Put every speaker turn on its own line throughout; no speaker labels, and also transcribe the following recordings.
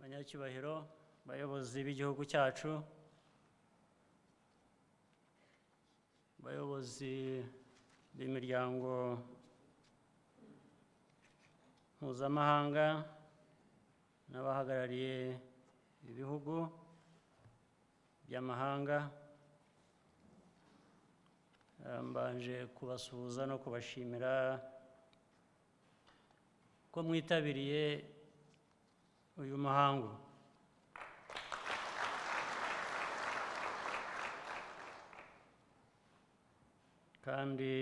banyacyubahiro, bayobozi b'igihugu cyacu, bayobozi b'imiryango mpuzamahanga n'abahagarariye ibihugu by'amahanga, mbanje kubasuhuza no kubashimira ko mwitabiriye uyu muhango. Kandi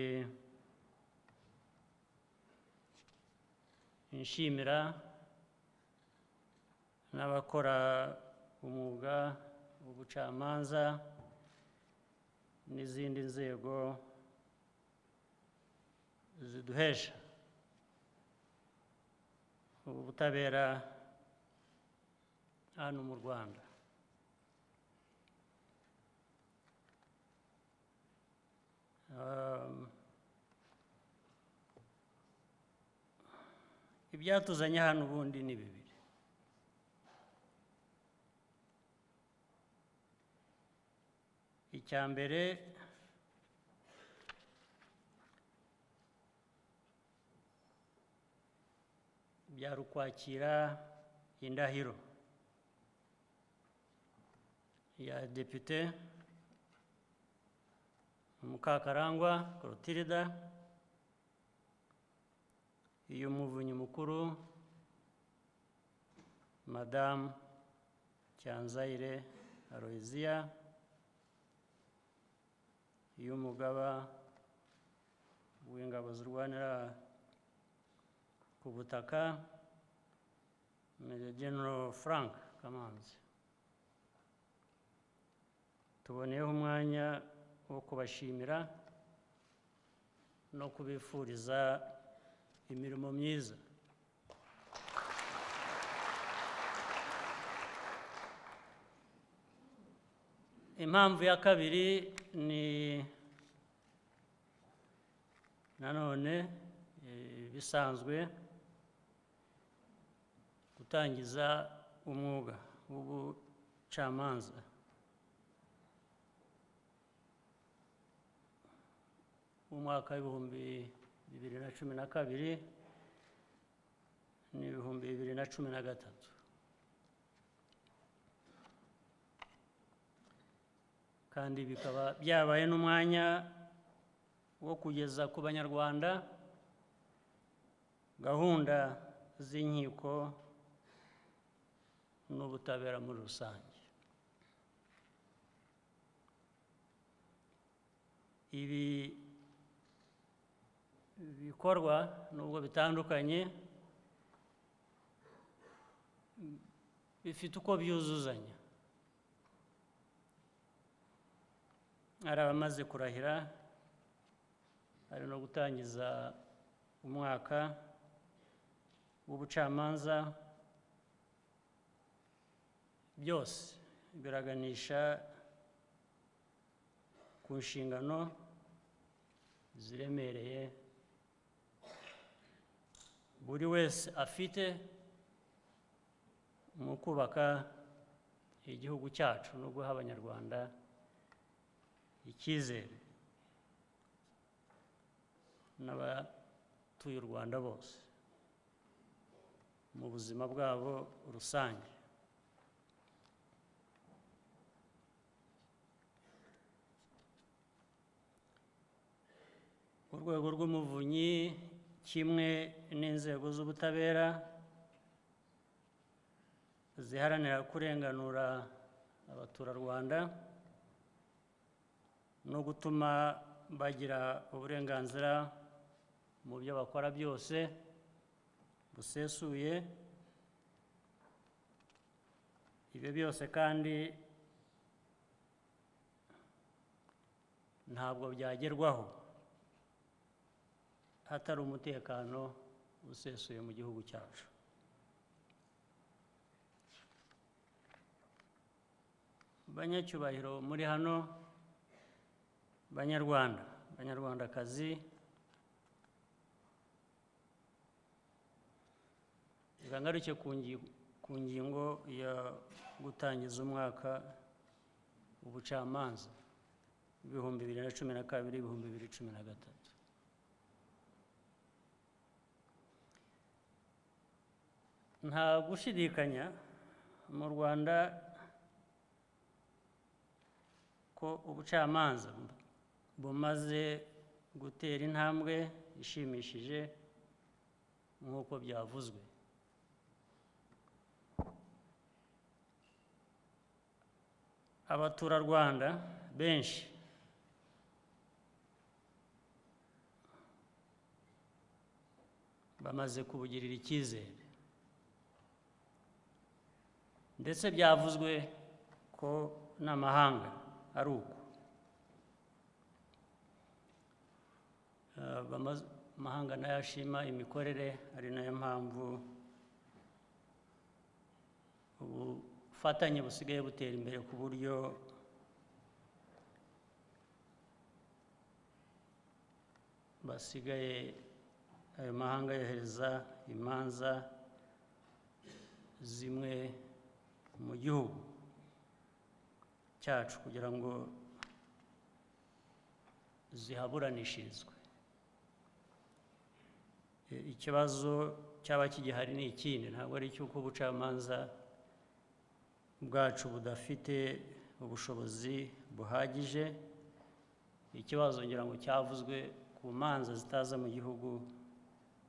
nshimira n'abakora umwuga w'ubucamanza n'izindi nzego ziduhesha ubutabera hano mu Rwanda. Ibyatuzanye hano ubundi ni bibiri. Icya mbere, byari ukwakira indahiro ya Depite Mukakarangwa Clothilde, y'Umuvunyi Mukuru Madame Cyanzayire Aloysie, y'Umugaba w'Ingabo zirwanira ku butaka Major General Frank Kamanzi. Tuboneyeho umwanya wo kubashimira no kubifuriza imirimo myiza. Impamvu ya kabiri ni nanone bisanzwe gutangiza umwuga w'ubucamanza. Mu mwaka w'ibihumbi 2012 n'ibihumbi 2013. Kandi bikaba byabaye n'umwanya wo kugeza ku Banyarwanda gahunda z'inkiko n'ubutabera muri rusange. Ibi bikorwa nubwo bitandukanye bifite uko byuzuzanya. Hari abamaze kurahira, hari no gutangiza umwaka w'ubucamanza. Byose biraganisha ku nshingano ziremereye buri wese afite mu kubaka igihugu cyacu no guha Abanyarwanda icyizere n'abatuye u Rwanda bose mu buzima bwabo rusange. Urwego rw'Umuvunyi kimwe n'inzego z'ubutabera ziharanira kurenganura abaturarwanda no gutuma bagira uburenganzira mu byo bakora byose busesuye. Ibyo byose kandi ntabwo byagerwaho hatari umutekano usesuye mu gihugu cyacu. Banyacyubahiro muri hano, Banyarwanda, Banyarwandakazi, ngaruke ku ku ngingo ya gutangiza umwaka ubucamanza 2012-2013. Nta gushidikanya mu Rwanda ko ubucamanza bumaze gutera intambwe ishimishije nk'uko byavuzwe. Abaturarwanda benshi bamaze kubugirira icyizere, ndetse byavuzwe ko n'amahanga ari uko. Amahanga nayo ashima imikorere, ari nayo mpamvu ubufatanye busigaye butera imbere ku buryo basigaye ayo mahanga yohereza imanza zimwe mu gihugu cyacu kugira ngo zihaburanishirizwe. Ikibazo cyaba kigihari ni ikindi, ntabwo ari cy'uko ubucamanza bwacu budafite ubushobozi buhagije. Ikibazo ngira ngo cyavuzwe ku manza zitaza mu gihugu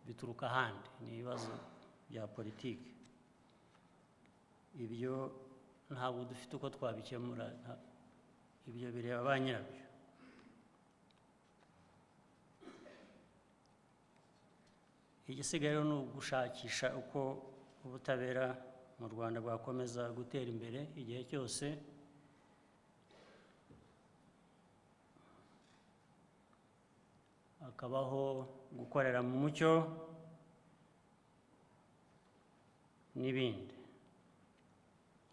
bituruka ahandi, ni ibibazo bya politiki. Ibyo ntabwo dufite uko twabikemura, ibyo bireba ba nyirabyo. Igisigaye ni ugushakisha uko ubutabera mu Rwanda bwakomeza gutera imbere igihe cyose, hakabaho gukorera mu mucyo n'ibindi.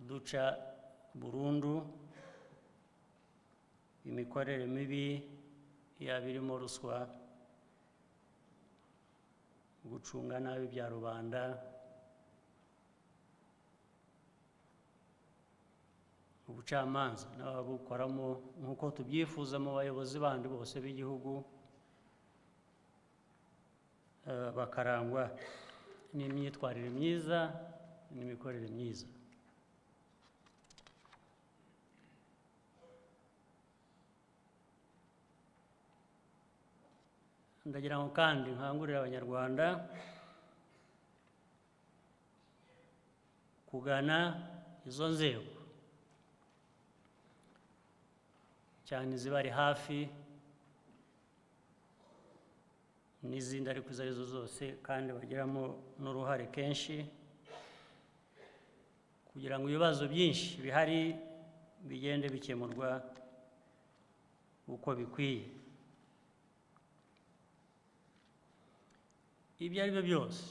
Duca burundu imikorere mibi, yaba irimo ruswa, gucunga nabi bya rubanda, ubucamanza n'ababukoramo nk'uko tubyifuza mu bayobozi bandi bose b'igihugu, bakarangwa n'imyitwarire myiza n'imikorere myiza. Ndagira ngo kandi nkangurire Abanyarwanda kugana izo nzego, cyane izibari hafi n'izindi ariko izo arizo zose, kandi bagiramo n'uruhare kenshi, kugira ngo ibibazo byinshi bihari bigende bikemurwa uko bikwiye. Ibyo ari byo byose,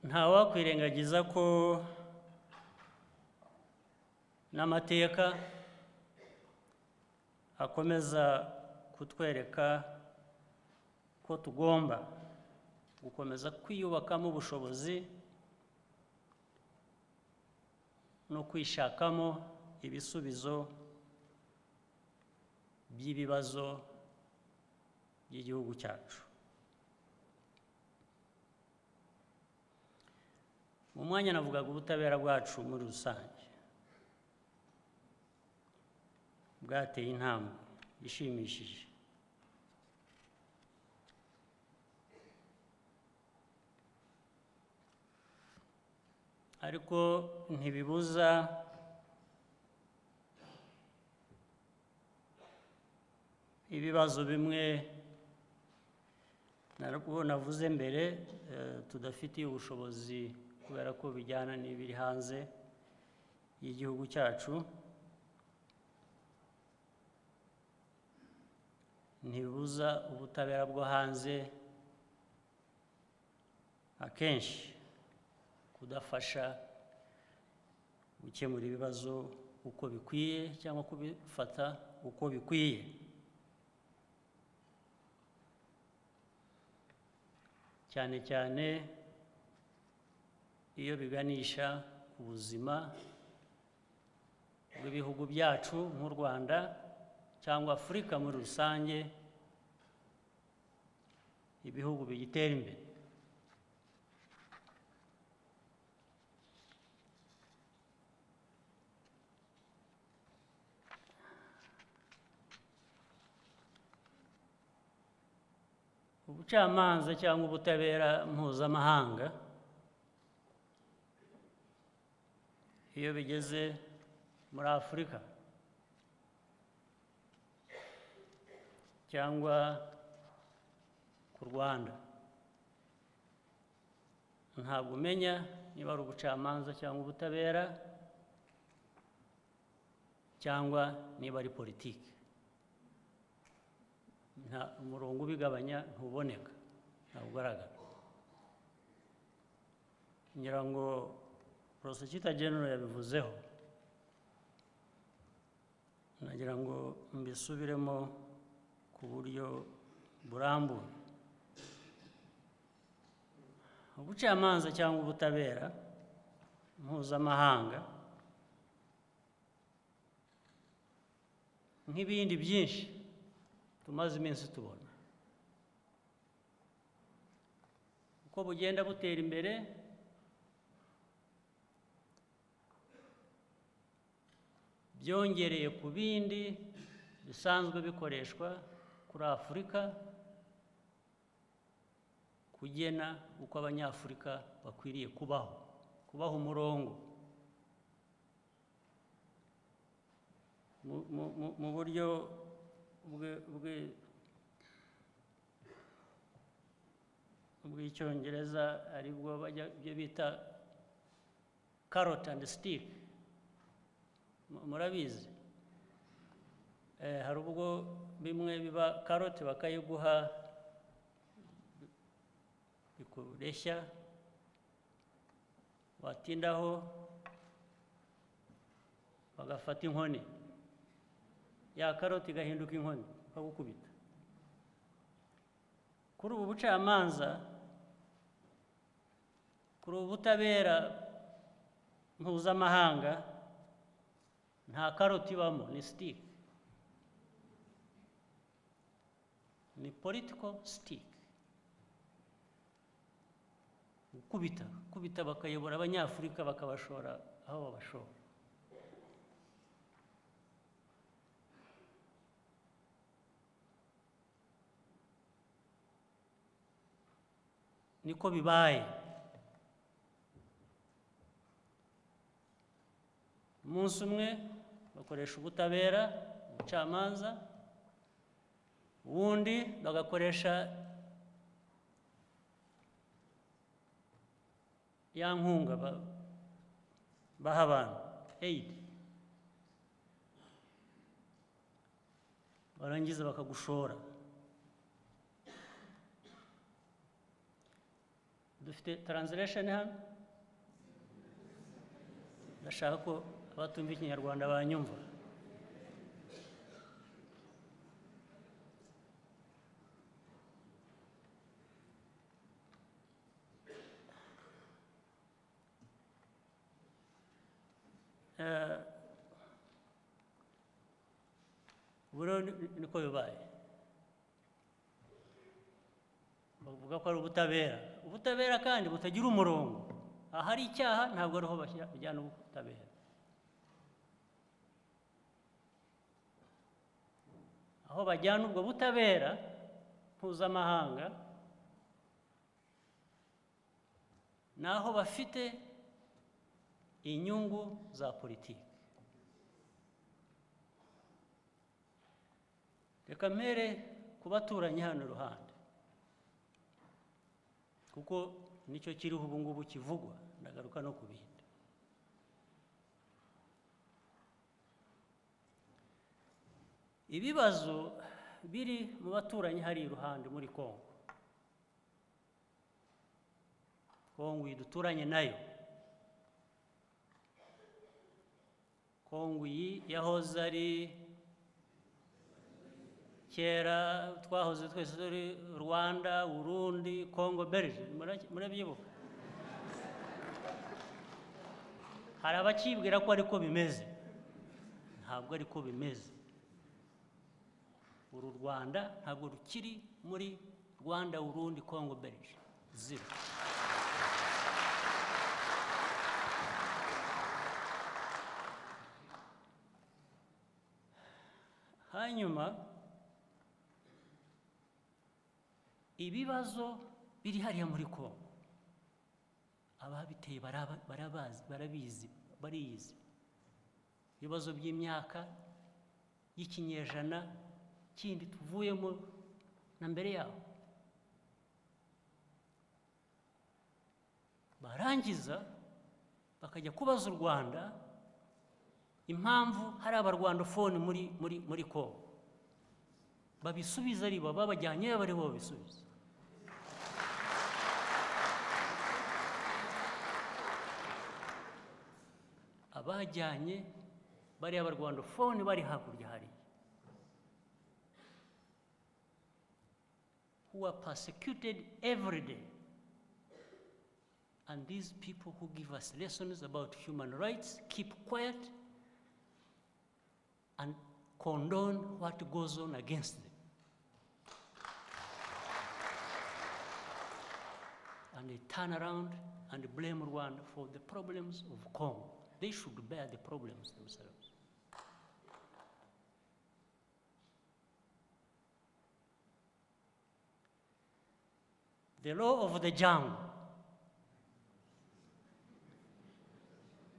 ntawakwirengagiza ko n'amateka akomeza kutwereka ko tugomba gukomeza kwiyubakamo ubushobozi no kwishakamo ibisubizo by'ibibazo by'igihugu cyacu. Mu mwanya navugaga ubutabera bwacu muri rusange bwateye intambwe ishimishije, ariko ntibibuza ibibazo bimwe navuze mbere tudafitiye ubushobozi kubera ko bijyana n'ibiri hanze y'igihugu cyacu. Ntibibuza ubutabera bwo hanze akenshi kudafasha gukemura ibibazo uko bikwiye cyangwa kubifata uko bikwiye. Cyane cyane iyo biganisha ku buzima bw'ibihugu byacu nk'u Rwanda cyangwa Afurika muri rusange, ibihugu bigitera imbere. Ubucamanza cyangwa ubutabera mpuzamahanga iyo bigeze muri Afurika cyangwa ku Rwanda, ntabwo umenya niba ari ubucamanza cyangwa ubutabera cyangwa niba ari politiki. Nta umurongo ubigabanya ntuboneka, ntabwo ugaragara. Ngira ngo Prosecutor General yabivuzeho, nagira ngo mbisubiremo ku buryo burambuye. Ubucamanza cyangwa ubutabera mpuzamahanga nk'ibindi byinshi tumaze iminsi tubona, uko bugenda butera imbere byongereye ku bindi bisanzwe bikoreshwa kuri Afurika kugena uko Abanyafurika bakwiriye kubaho umurongo mu buryo bw'Icyongereza aribwo byo bita carrot and stick. Murabizi, hari ubwo bimwe biba carrot bakayiguha bikureshya, watindaho bagafata inkoni, ya carrot igahinduka inkoni bakagukubita. Kuri ubu bucamanza, kuri ubu butabera mpuzamahanga, nta carrot ibamo, ni stick, ni political stick. Kubita bakayobora Abanyafurika bakabashora aho babashora. Niko bibaye. Umunsi umwe bakoresha ubutabera, ubucamanza, ubundi bagakoresha ya nkunga baha abantu, aid, barangiza bakagushora. Dufite translation hano, ndashaka ko abatumva Ikinyarwanda banyumva. Buro niko bibaye. Bavuga ko ari ubutabera kandi butagira umurongo. Ahari icyaha ntabwo ariho bajyana ubutabera. Aho bajyana ubwo butabera mpuzamahanga naho bafite inyungu za politiki. Reka mpere ku baturanyi hano iruhande, kuko nicyo kiriho ubu ngubu kivugwa, ndagaruka no ku bindi. Ibibazo biri mu baturanyi hari iruhande muri Kongo duturanye nayo. Kongo iyi yahoze ari kera twahoze twese turi Rwanda, Burundi, Kongo, Belgium, murabyibuka? hari abakibwira ko ariko bimeze, ntabwo ariko bimeze. Uru Rwanda ntabwo rukiri muri Rwanda, Burundi, Congo, Belgium, zero. Hanyuma ibibazo biri hariya muri Congo, ababiteye barabizi, ibibazo by'imyaka y'ikinyejana kindi tuvuyemo na mbere yaho. Barangiza bakajya kubaza u Rwanda impamvu hari abarwandofone muri Congo. Babisubiza ari babajyanye bari bo babisubiza. Abajyanye bari abarwandofone bari hakurya hari, who are persecuted every day. And these people who give us lessons about human rights keep quiet and condone what goes on against them. And they turn around and blame Rwanda for the problems of Congo. They should bear the problems themselves. The law of the jungle.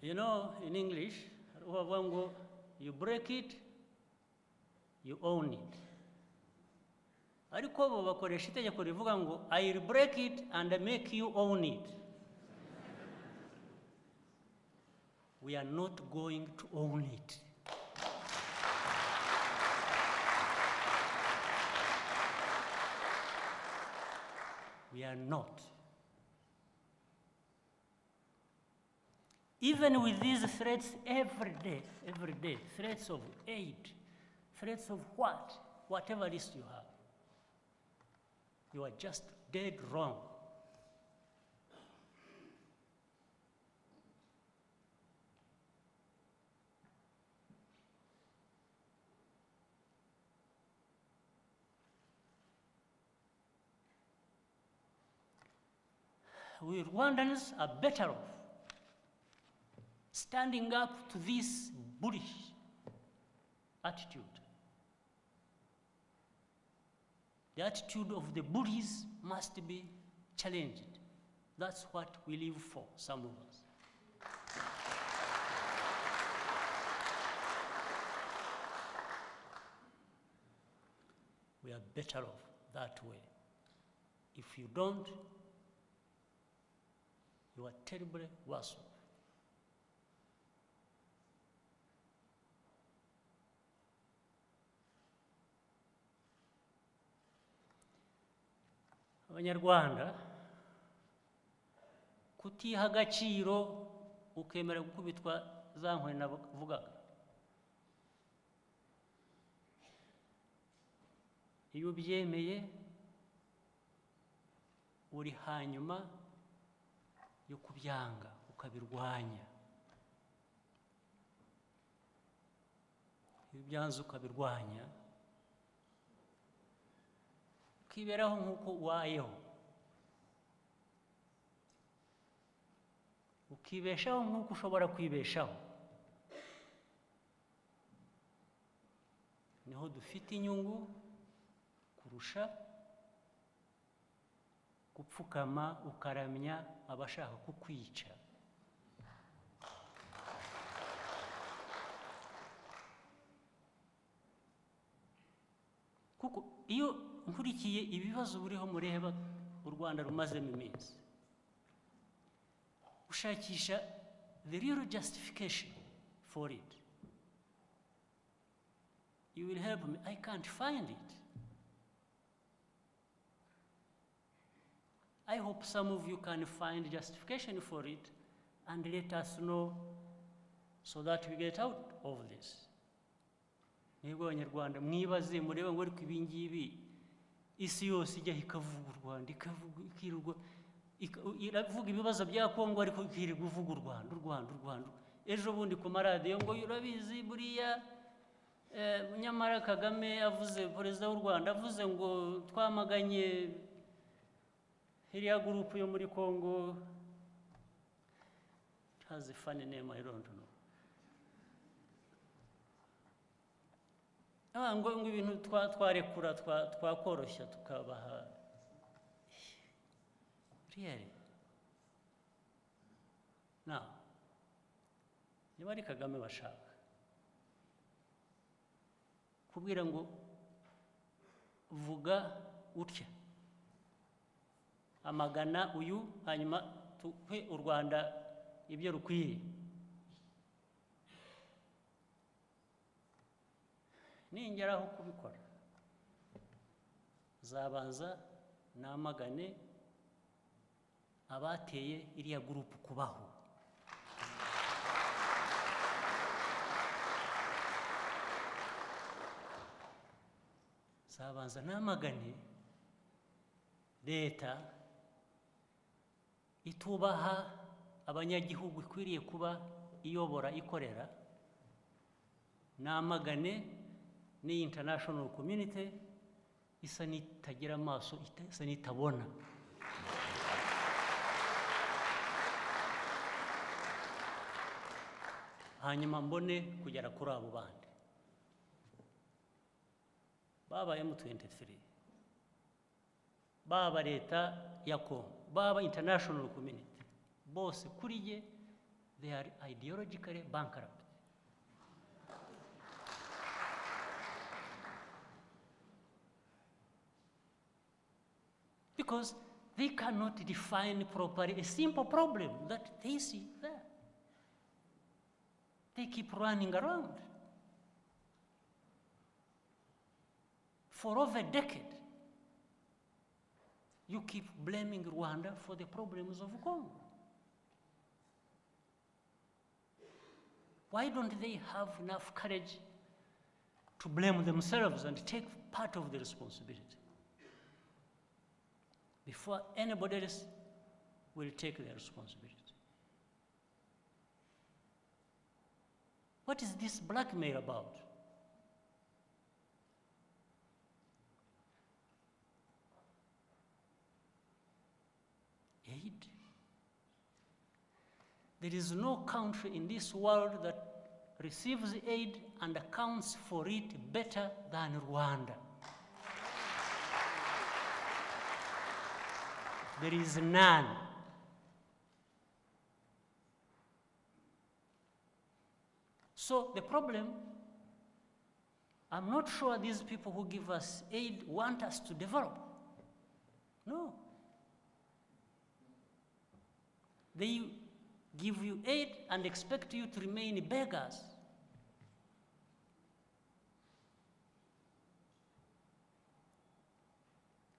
You know, in English, you break it, you own it. Ariko bo bakoresha itegeko rivuga ngo I'll break it and make you own it. We are not going to own it. We are not. Even with these threats every day, threats of aid, threats of whatever list you have, you are just dead wrong. We Rwandans are better off standing up to this bullish attitude. The attitude of the bullies must be challenged. That's what we live for, some of us. We are better off that way. If you don't, you are terribly worse off. Abanyarwanda kutiha agaciro ukemera gukubitwa za nkwe navugaga. Iyo ubyemeye uri hanyuma yo kubyanga ukabirwanya. Iyo byanze ukabirwanya ukiberaho nk'uko uwayeho, ukibeshaho nk'uko ushobora kwibeshaho, niho dufite inyungu kurusha gupfukama ukaramya abashaka kukwica. Kuko iyo nkurikiye ibibazo buriho mureba u Rwanda rumazemo iminsi, ushakisha the real justification for it, you will help me. I can't find it. I hope some of you can find justification for it and let us know so that we get out of this. Niba Abanyarwanda mwibaze murebe ngo ariko ibi ngibi isi yose ijya ikavuga u Rwanda, ikavuga ibibazo bya Kongo ariko ikirirwa uvuga u Rwanda. ejo bundi ku maradiyo ngo urabizi buriya nyamara Kagame avuze, perezida w'u Rwanda avuze ngo twamaganye iriya gurupu yo muri Congo. It has a funny name, I don't know. Ngo ibintu twarekura twakoroshya tukabaha. Really? Now, niba ari Kagame bashaka kubwira ngo vuga utya amagana uyu hanyuma tuhe u Rwanda ibyo rukwiye, ningeraho kubikora zabanza namagane abateye iriya gurupu kubaho. Zabanza namagane leta itubaha abanyagihugu ikwiriye kuba iyobora ikorera, namagane ni international community isa nitagira amaso, isa nitabona. Hanyuma mbone kugera kuri abo bandi baba M23, baba leta ya Congo, baba international community, bose kuri ye they are ideologically bankrupt. Because they cannot define properly a simple problem that they see there. They keep running around. For over a decade, you keep blaming Rwanda for the problems of Congo. Why don't they have enough courage to blame themselves and take part of the responsibility before anybody else will take their responsibility? What is this blackmail about? Aid? There is no country in this world that receives aid and accounts for it better than Rwanda. There is none. So the problem, I'm not sure these people who give us aid want us to develop. No. They give you aid and expect you to remain beggars.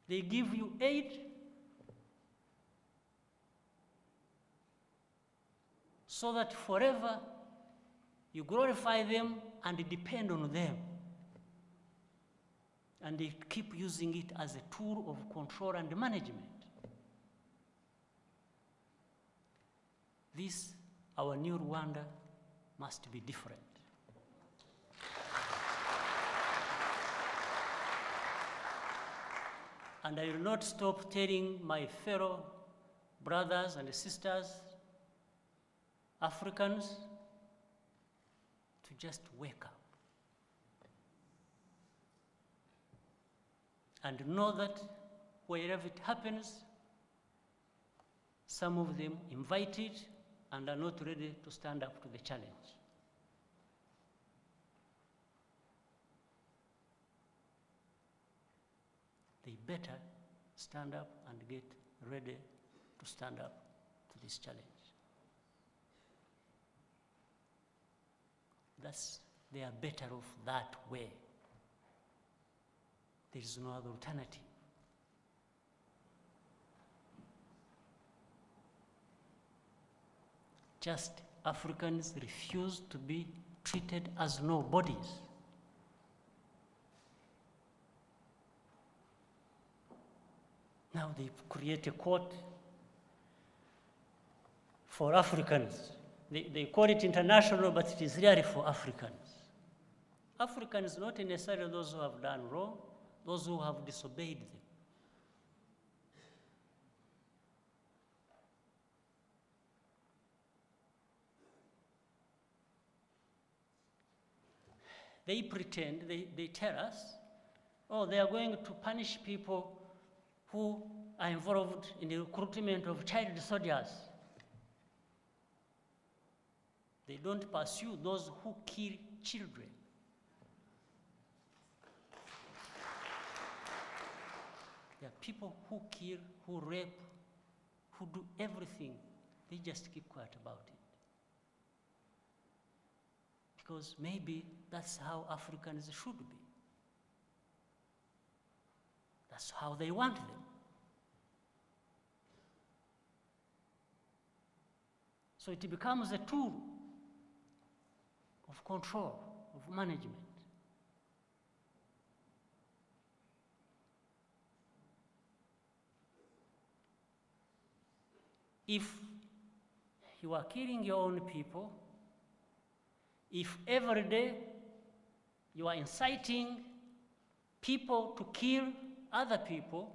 They give you aid so that forever you glorify them and depend on them. And they keep using it as a tool of control and management. This, our new Rwanda, must be different. And I will not stop telling my fellow brothers and sisters, Africans, to just wake up and know that wherever it happens, some of them invite it and are not ready to stand up to the challenge. They better stand up and get ready to stand up to this challenge. They are better off that way. There is no other alternative. Just Africans refuse to be treated as nobodies. Now they create a court for Africans. they call it international, but it is really for Africans. Africans, not necessarily those who have done wrong, those who have disobeyed them. They pretend, they tell us, oh, they are going to punish people who are involved in the recruitment of child soldiers. They don't pursue those who kill children. There are people who kill, who rape, who do everything. They just keep quiet about it. Because maybe that's how Africans should be. That's how they want them. So it becomes a tool of control, of management. If you are killing your own people, if every day you are inciting people to kill other people,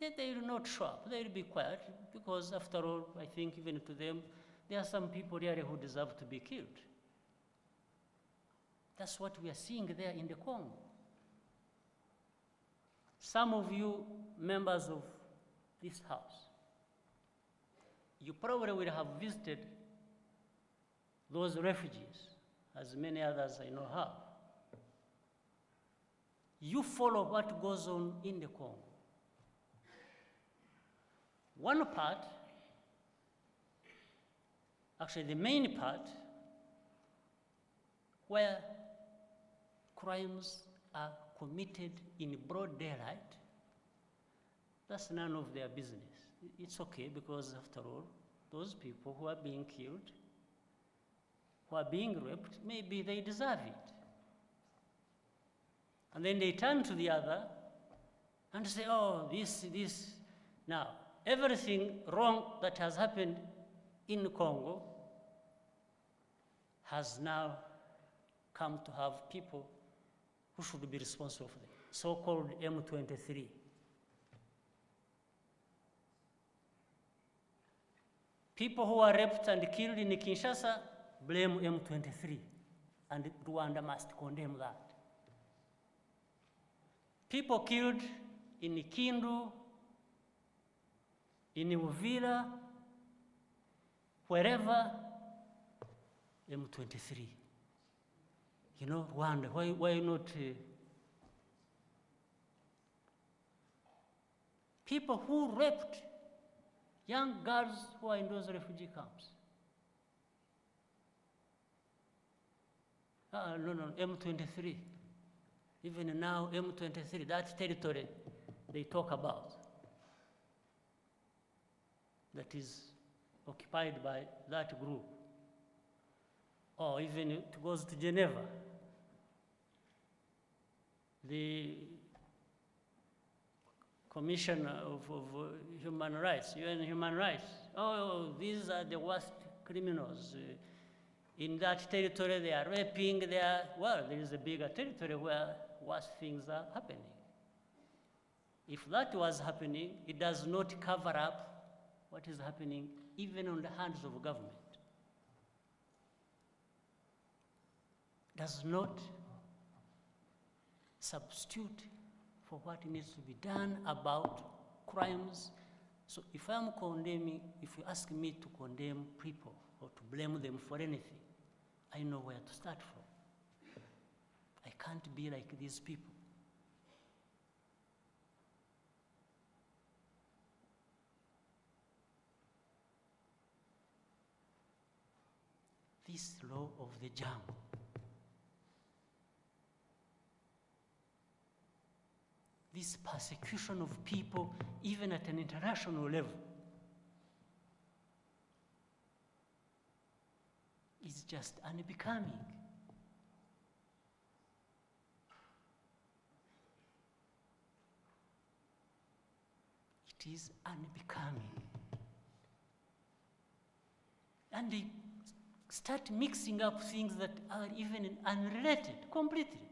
then they will not show up. They will be quiet because, after all, I think even to them, there are some people really who deserve to be killed. That's what we are seeing there in the Congo. Some of you members of this house, you probably will have visited those refugees, as many others I know have. You follow what goes on in the Congo. One part, actually the main part, where crimes are committed in broad daylight, that's none of their business. It's okay, because after all, those people who are being killed, who are being raped, maybe they deserve it. And then they turn to the other and say, oh, this. Now, everything wrong that has happened in Congo has now come to have people who should be responsible for them, so-called M23. People who are raped and killed in Kinshasa blame M23, and Rwanda must condemn that. People killed in Kindu, in Uvira, wherever, M23. You know, Rwanda, why not? People who raped young girls who are in those refugee camps. No, M23. Even now, M23, that territory they talk about, that is occupied by that group. Or even it goes to Geneva. The Commission of Human Rights, UN Human Rights, oh, these are the worst criminals. In that territory they are raping, well, there is a bigger territory where worse things are happening. If that was happening, it does not cover up what is happening even on the hands of government. Does not substitute for what needs to be done about crimes. So if I'm condemning, if you ask me to condemn people or to blame them for anything, I know where to start from. I can't be like these people. This law of the jungle, this persecution of people, even at an international level, is just unbecoming. It is unbecoming. And start mixing up things that are even unrelated completely.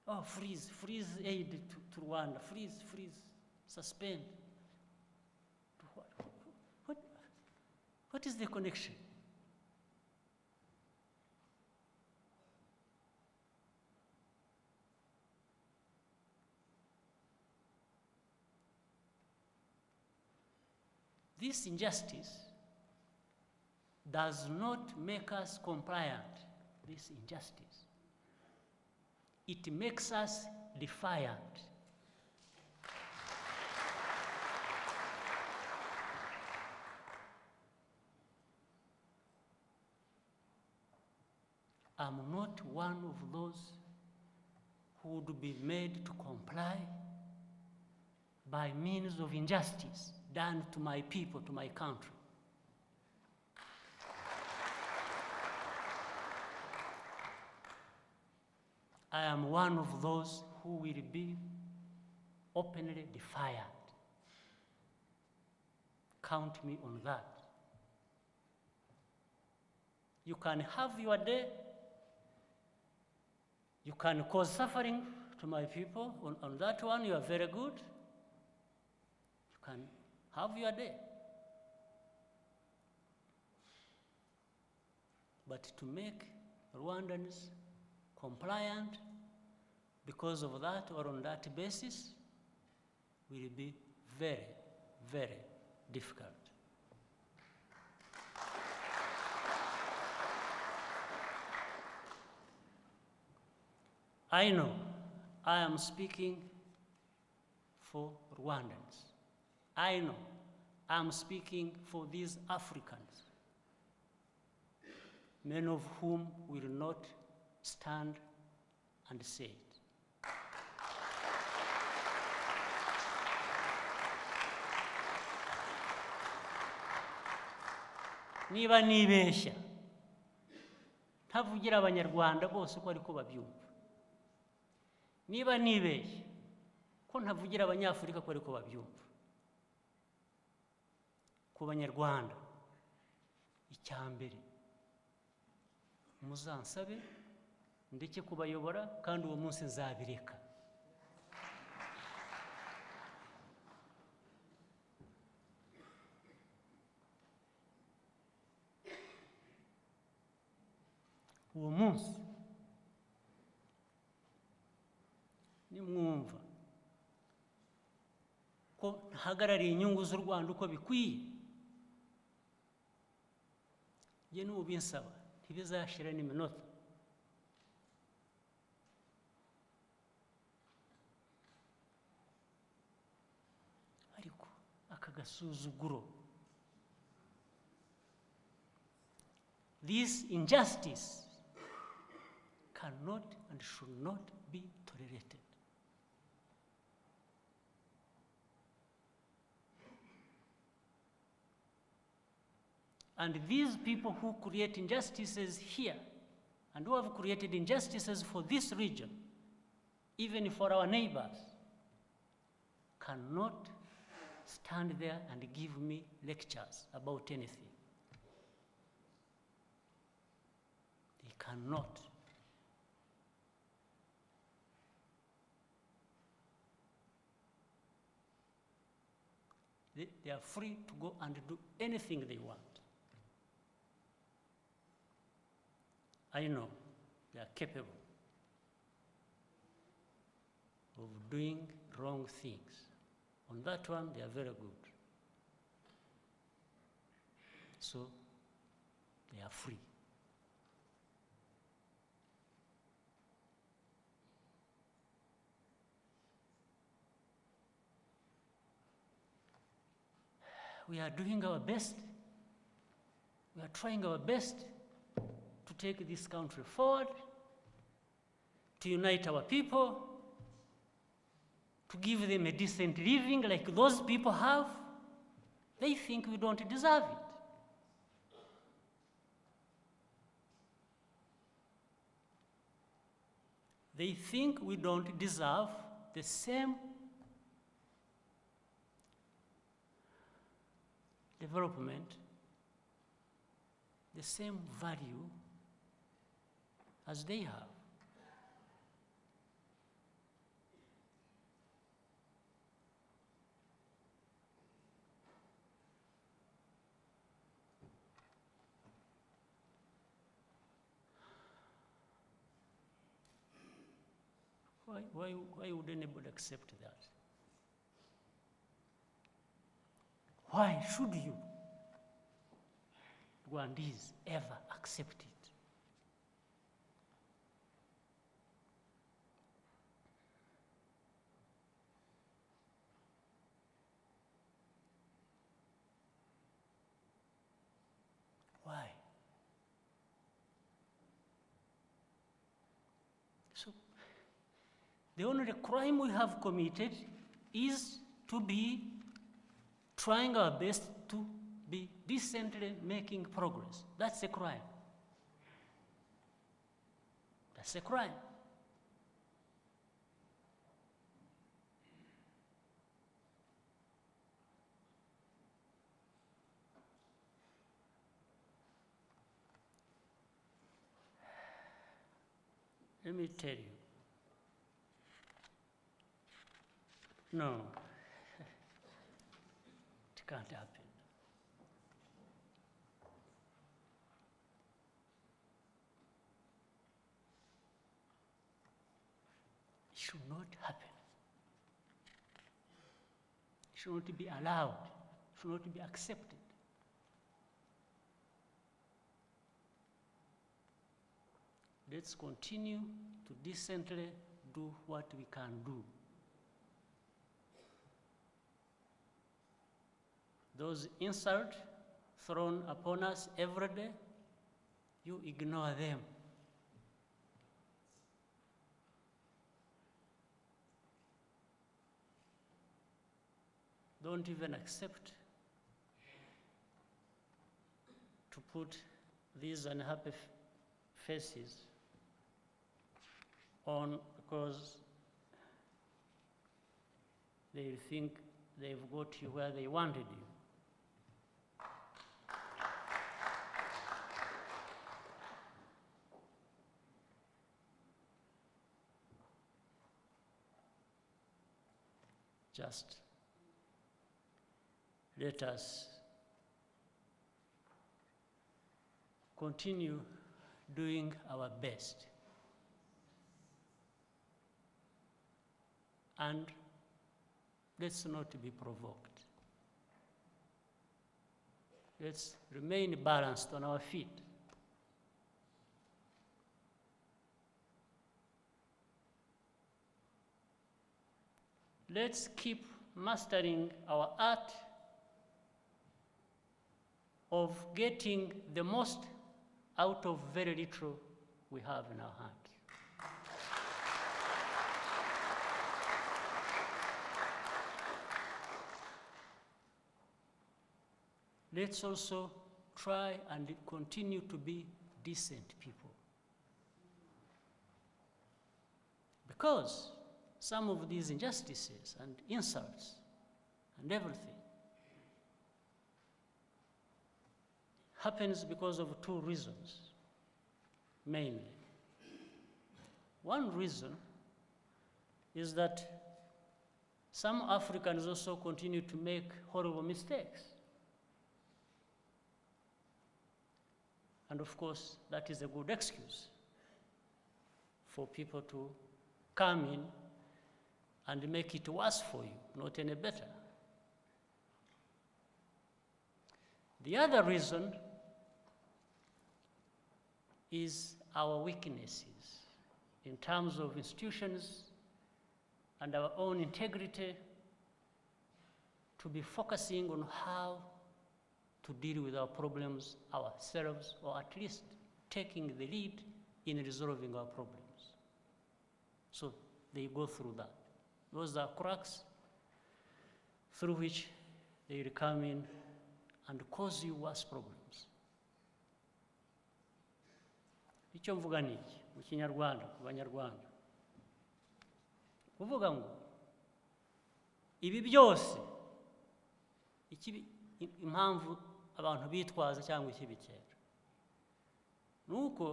Oh, freeze aid to Rwanda, freeze, suspend. What is the connection? This injustice does not make us compliant, this injustice. It makes us defiant. I'm not one of those who would be made to comply by means of injustice done to my people, to my country. I am one of those who will be openly defiant. Count me on that. You can have your day. You can cause suffering to my people. On that one, you are very good. You can have your day. But to make Rwandans compliant because of that or on that basis will be very, very difficult. I know I am speaking for Rwandans. I know I am speaking for these Africans, many of whom will not stand and say it. Niba nibeshya ntavugira abanyarwanda bose ko ariko babyumva. Niba nibeshya ko ntavugira abanyafurika ko ariko babyumva. Ku banyarwanda icyambere muzansabe ndeke kubayobora kandi uwo munsi nzabireka. Uwo munsi nimwumva ko ntahagarariye inyungu z'u Rwanda uko bikwiye, njye n'ubinsaba ntibizashira n'iminota. Ariko aka gasuzuguro, this injustice cannot and should not be tolerated. And these people who create injustices here and who have created injustices for this region, even for our neighbors, cannot stand there and give me lectures about anything. They cannot. They are free to go and do anything they want. I know they are capable of doing wrong things. On that one, they are very good. So, they are free. We are doing our best. We are trying our best to take this country forward, to unite our people, to give them a decent living like those people have. They think we don't deserve it. They think we don't deserve the same development the same value as they have. Why would anybody accept that? Why should you, Rwandese, ever accept it? Why? So, the only crime we have committed is to be trying our best to be decently making progress. That's a crime. That's a crime. Let me tell you. No, it can't happen. It should not happen. It should not be allowed. It should not be accepted. Let's continue to decently do what we can do. Those insults thrown upon us every day, you ignore them. Don't even accept to put these unhappy faces on because they think they've got you where they wanted you. Just let us continue doing our best and let's not be provoked. Let's remain balanced on our feet. Let's keep mastering our art of getting the most out of very little we have in our hands. Let's also try and continue to be decent people. Because some of these injustices and insults and everything happens because of two reasons, mainly. One reason is that some Africans also continue to make horrible mistakes. And of course, that is a good excuse for people to come in and make it worse for you, not any better. The other reason is our weaknesses in terms of institutions and our own integrity to be focusing on how to deal with our problems ourselves, or at least taking the lead in resolving our problems. So they go through that. Those are cracks through which they come in and cause you worse problems. Icyo mvuga niki mu Kinyarwanda ku Banyarwanda kuvuga ngo ibi byose impamvu abantu bitwaza cyangwa ikibikera nuko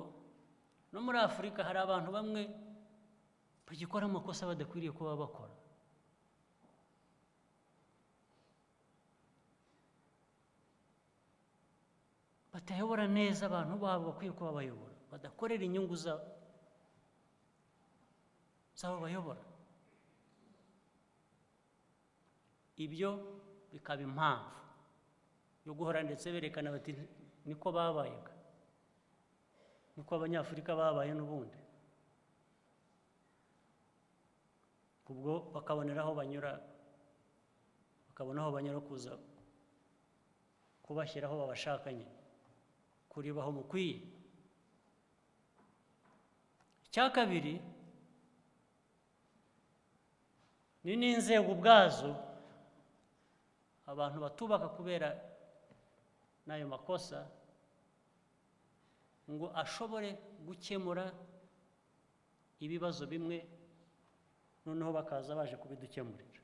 no muri Afurika hari abantu bamwe bagikora amakosa badakwiriye kuba bakora. Batayobora neza abantu babo bakwiye kuba bayobora, badakorera inyungu zabo bayobora. Ibyo bikaba impamvu yo guhora ndetse berekana bati niko babayaga, niko Abanyafurika babaye n'ubundi. Ubwo bakabonera aho banyura, bakabona aho banyura kuza kubashyiraho babashakanye kuri baho mukwiye. Icya kabiri ni n'inzego ubwazo abantu batubaka kubera n'ayo makosa ngo ashobore gukemura ibibazo bimwe noneho bakaza baje kubidukemurira.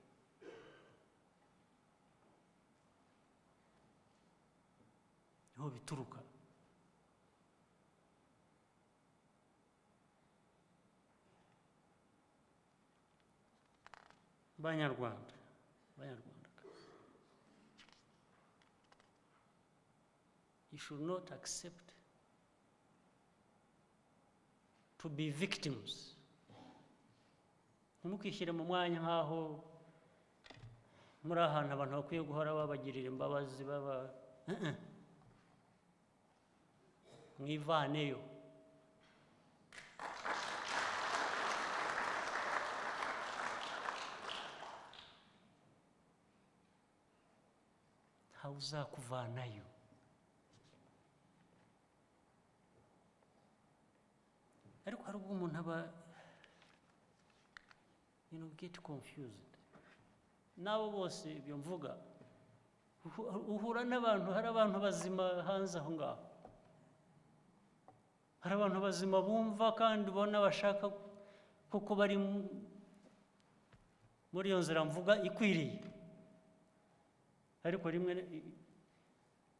Niho bituruka. Banyarwanda, you should not accept to be victims. Ntimukishyire mu mwanya nk'aho muri ahantu abantu bakwiye guhora babagirira imbabazi baba mwivaneyo. Ntawe uzakuvanayo. Ariko hari ubwo umuntu aba get confused. Nabo bose ibyo mvuga uhura n'abantu, hari abantu bazima hanze aho ngaho, hari abantu bazima bumva kandi ubona bashaka kuko bari muri iyo nzira mvuga ikwiriye. Ariko rimwe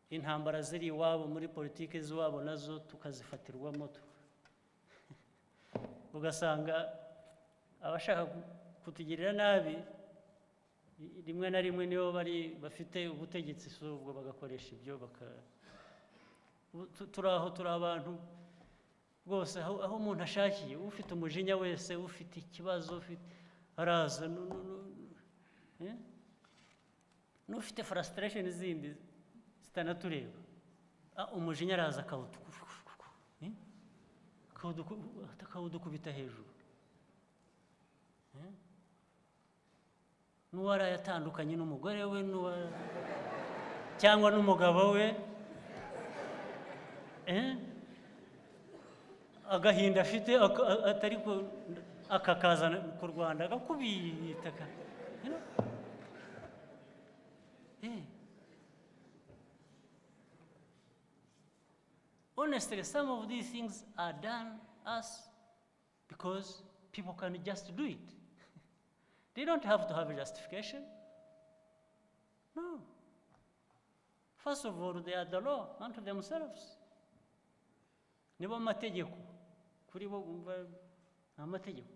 intambara ziri iwabo muri politiki z'iwabo nazo tukazifatirwamo, ugasanga abashaka kutugirira nabi rimwe na rimwe nibo bafite ubutegetsi, ubwo bagakoresha ibyo turi abantu rwose aho umuntu ashakiye, ufite umujinya wese, ufite ikibazo araza, n'ufite frustration zindi zitanatureba, umujinya araza akawudukubita hejuru. N'uwari yatandukanye n'umugore we cyangwa n'umugabo we, agahinda afite atari akakazana ku Rwanda agakubita. Honestly, some of these things are done because people can just do it. They don't have to have a justification. No. First of all, they are the law unto themselves. Nibo amategeko kuri bo amategeko.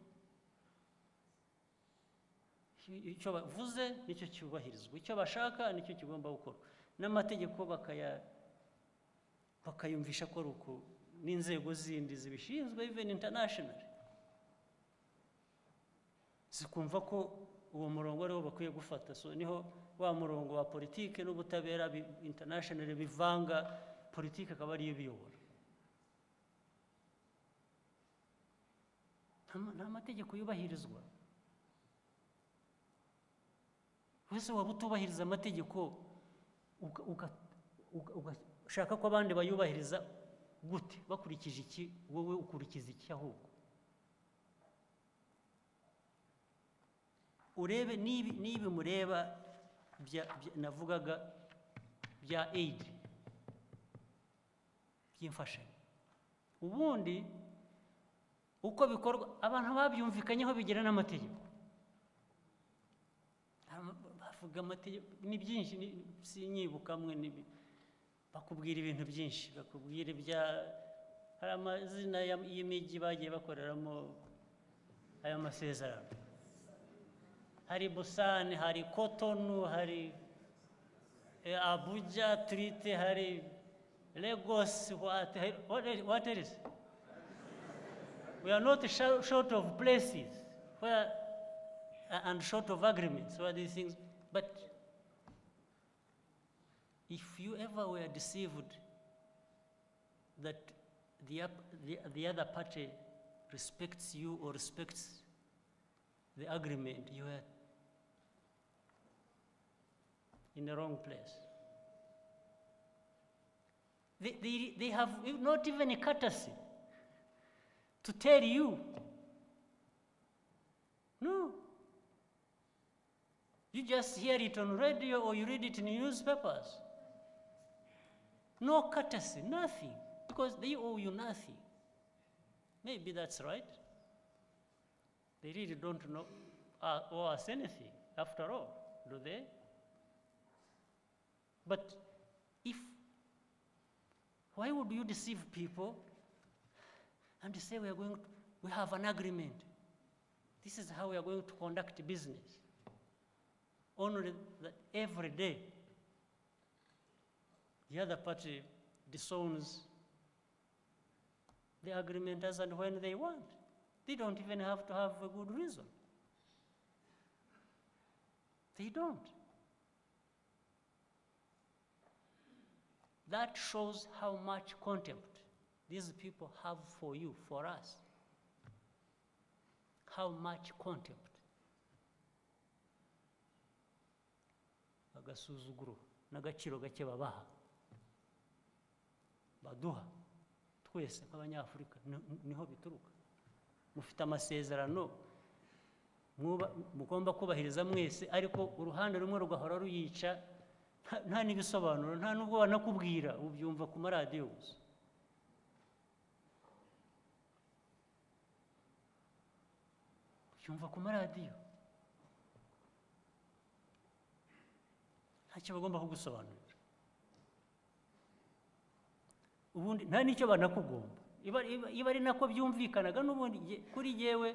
Icyo bavuze nicyo cyubahirizwa, icyo bashaka nicyo kigomba gukora, n'amategeko bakayumvisha ko ruko n'inzego zindi zibishinzwe, even internationally, zikumva ko uwo murongo ariwo bakwiye gufata. So niho wa murongo wa politike n'ubutabera internationally bivanga, politike akaba ariyo biyobora. Nta mategeko yubahirizwa. Wese waba utubahiriza amategeko ugashaka ko abandi bayubahiriza gute? Bakurikije iki? Wowe ukurikiza iki? Ahubwo urebe nibi mureba navugaga bya aid by'imfashanyo, ubundi uko bikorwa abantu babyumvikanyeho bigira n'amategeko. bavuga amategeko ni byinshi sinyibukamwe bakubwira ibintu byinshi bakubwira ibya hari amazina y'imijyi bagiye bakoreramo aya masezerano hari Busani hari Cotonou hari Abuja Treaty hari Lagos what else we are not short of places where and short of agreements where these things but if you ever were deceived that the other party respects you or respects the agreement, you are in the wrong place. They have not even a courtesy to tell you. No. You just hear it on radio or you read it in newspapers. No courtesy, nothing, because they owe you nothing. Maybe that's right. They really don't know, owe us anything, after all, do they? But why would you deceive people and say we have an agreement? This is how we are going to conduct business. Only that every day, the other party disowns the agreement as and when they want. They don't even have to have a good reason. They don't. That shows how much contempt these people have for you, for us. How much contempt. Agasuzuguro n'agaciro gake babaha baduha twese nk'abanyafurika niho bituruka. Mufite amasezerano mugomba kubahiriza mwese ariko uruhande rumwe rugahora ruyica nta n'ibisobanuro nta nubwo banakubwira ubyumva ku maradiyo gusa. Ubyumva ku maradiyo ntacyo bagomba kugusobanurira ubundi nta n'icyo banakugomba iba ari nako byumvikanaga n'ubundi kuri yewe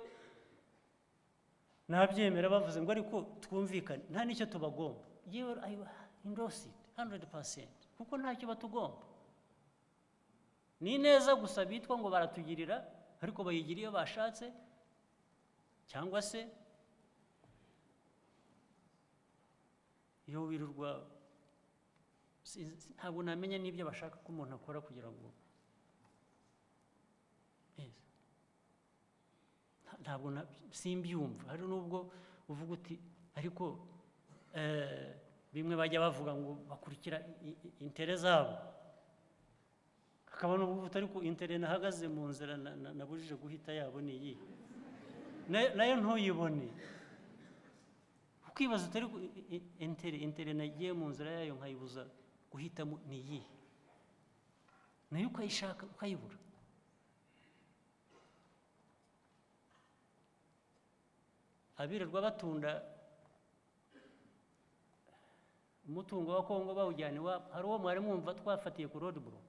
nabyemera bavuze ngo ariko twumvikane nta n'icyo tubagomba yewe I endorse it 100% kuko ntacyo batugomba ni neza gusa bitwa ngo baratugirira ariko bayigira iyo bashatse cyangwa se iyo wirirwa ntabwo namenya n'ibyo bashaka ko umuntu akora kugira ngo ntabwo simbyumva hari nubwo uvuga uti ariko bimwe bajya bavuga ngo bakurikira intere zabo hakaba n'ubuvuta ariko intere nahagaze mu nzira nabujije guhita yabo ni iyi nayo ntuyibone ukibaza utari intere nagiye mu nzira yayo nkayibuza guhitamo ni iyi nayo ukayishaka ukayibura. Abirirwa batunda umutungo wa Kongo bawujyana iwabo hari uwo mwari mwumva twafatiye ku road block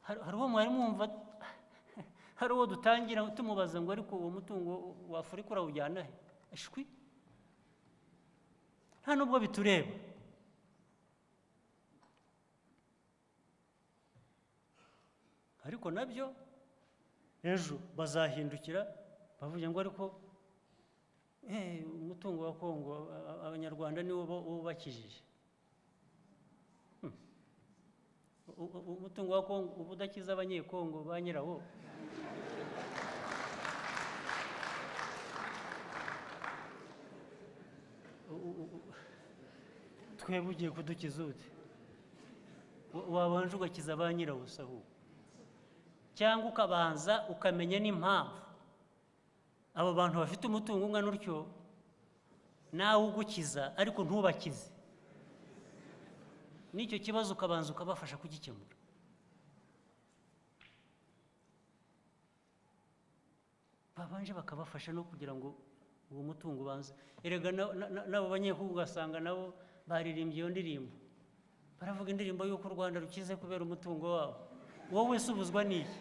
hari uwo mwari mwumva hari uwo dutangira tumubaza ngo ariko uwo mutungo wa Afurika urawujyana he ashwi nta nubwo bitureba. Ariko nabyo ejo bazahindukira bavuga ngo ariko umutungo wa Kongo abanyarwanda niwo ubakijije. Umutungo wa Kongo ubudakiza abanyekongo ba nyirawo twebwe ugiye kudukiza ute wabanje ugakiza ba nyirawo sahu cyangwa ukabanza ukamenya n'impamvu abo bantu bafite umutungo ungana utyo nawe ugukiza ariko ntubakize n'icyo kibazo ukabanza ukabafasha kugikemura. babanje bakabafasha no kugira ngo uwo mutungo ubanze. Erega nabo banyehugu ugasanga nabo baririmbye iyo ndirimbo, baravuga indirimbo y'uko u Rwanda rukize kubera umutungo wabo. Wowe se ubuzwa n'iki?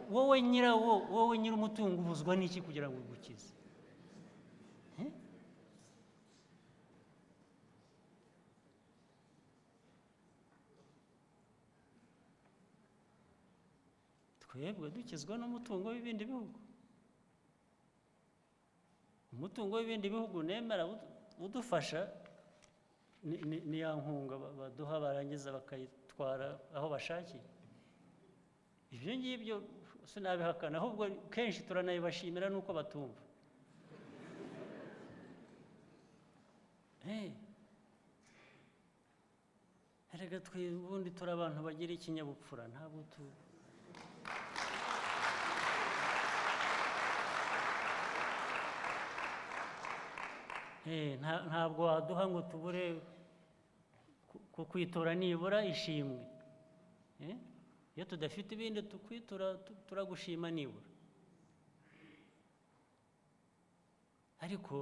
Wowe nyir'umutungo ubuzwa n'iki kugira ngo ugukize? Twebwe dukizwa n'umutungo w'ibindi bihugu. Umutungo w'ibindi bihugu nemera udufasha ni ya nkunga baduha barangiza bakayitwara aho bashakiye. Ibyo ngibyo sinabihakana, ahubwo kenshi turanabibashimira nuko batumva. Erega twe ubundi turi abantu bagira ikinyabupfura, ntabwo ntabwo waduha ngo tubure kukwitura nibura ishimwe. Iyo tudafite ibindi tukwitura turagushima nibura. Ariko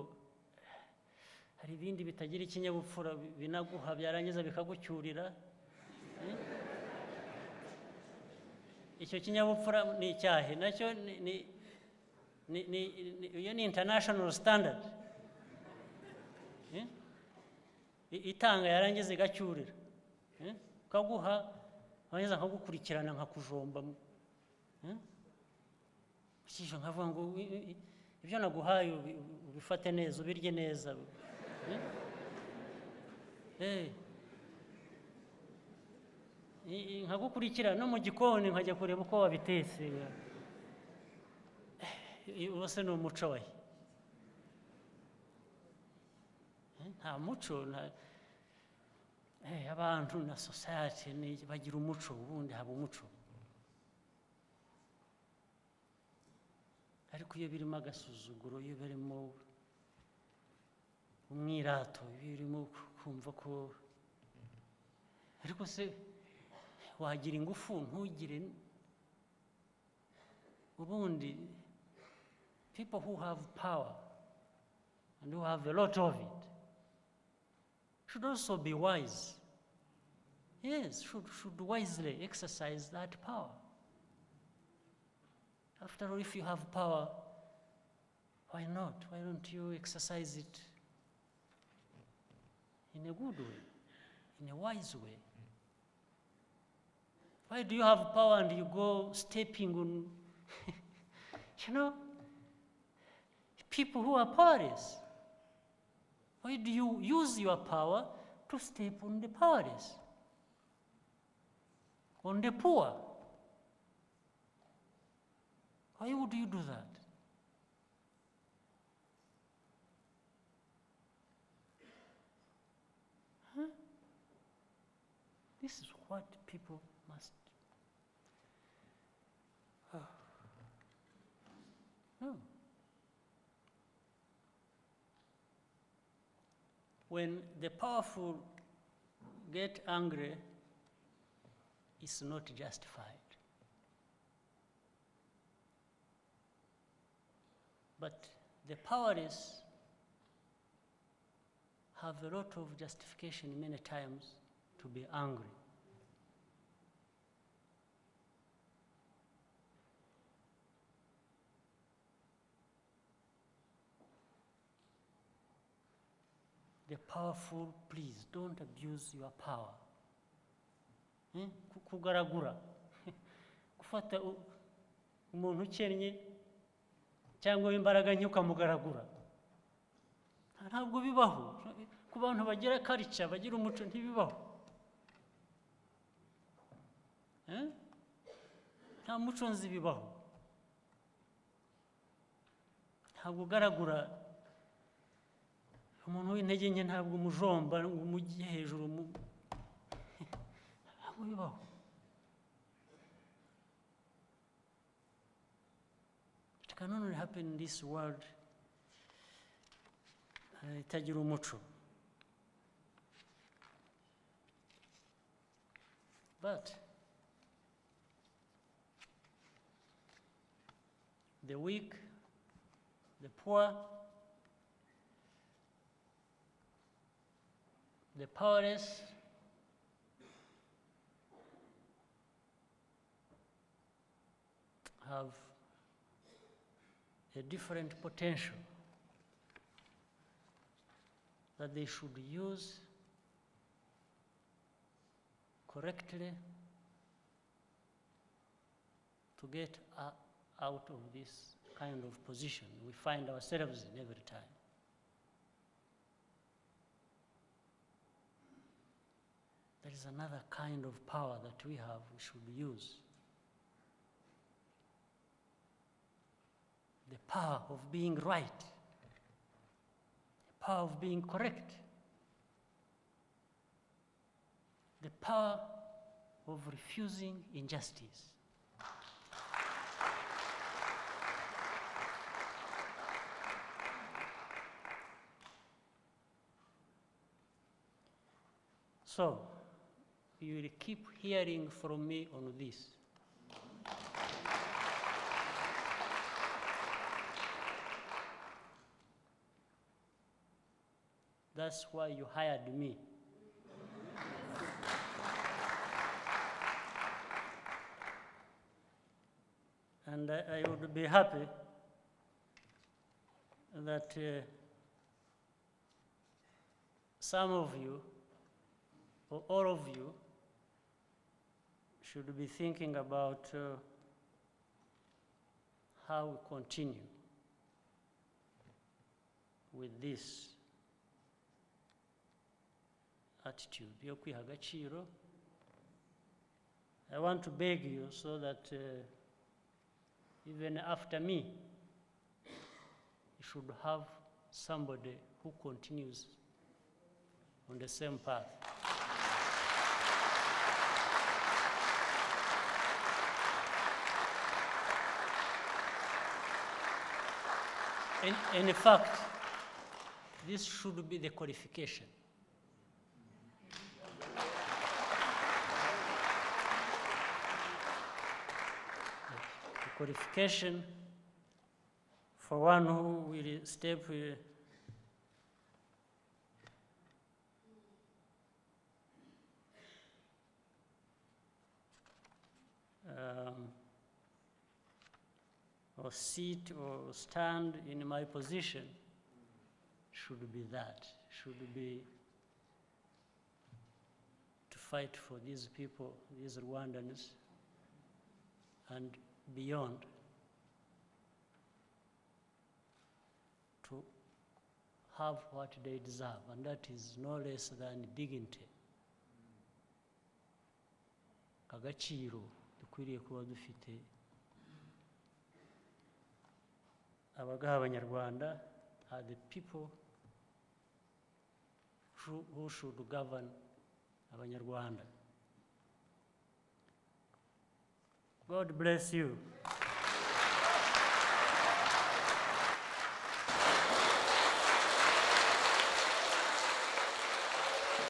hari ibindi bitagira ikinyabupfura binaguha byarangiza bikagucyurira. Icyo kinyabupfura ni icyahe nacyo iyo ni international standard. Itanga yarangiza igacyurira, ukaguha abangiza nkagukurikirana nkakujomba, ukije nkavuga ngo ibyo naguhaye ubifate neza ubirye neza. Nkagukurikirana no mu gikoni nkajya kureba uko wabitetse. Ubuse ni umuco we. Nta muco, abantu na society bagira umuco, ubundi haba umuco. Ariko iyo birimo agasuzuguro, iyo birimo umwirato, iyo birimo kumva ko, ariko se wagira ingufu ntugire. Ubundi people who have power and who have a lot of it should also be wise. Yes, should wisely exercise that power. After all, if you have power, why not? Why don't you exercise it in a good way, in a wise way? Why do you have power and you go stepping on, people who are powerless? Why do you use your power to step on the powerless, on the poor? Why would you do that? This is what people must know. When the powerful get angry, it's not justified. But the powerless have a lot of justification many times to be angry. The powerful, please don't abuse your power. Kugaragura, gufata umuntu ukennye cyangwa imbaraga nke ukamugaragura, ntabwo bibaho. Ku bantu bagira culture, bagira umuco, ntibibaho. Nta muco nzi bibaho. Ntabwo ugaragura umuntu w'intege nke, ntabwo umujomba ngo umujye hejuru, ntabwo bibaho. It can only happen in this world itagira umuco. But the weak, the poor, the powerless, have a different potential that they should use correctly to get out of this kind of position we find ourselves in every time. There is another kind of power that we have, we should use. The power of being right, the power of being correct, the power of refusing injustice. So, you will keep hearing from me on this. That's why you hired me. And I would be happy that some of you, or all of you, should be thinking about how we continue with this attitude yo kwiha agaciro. I want to beg you so that even after me, you should have somebody who continues on the same path. In fact, this should be the qualification. The qualification for one who will step or sit or stand in my position should be that, should be to fight for these people, these Rwandans, and beyond, to have what they deserve, and that is no less than dignity. Agaciro dukwiriye kuba dufite abagaha abanyarwanda are the people who should govern abanyarwanda. God bless you.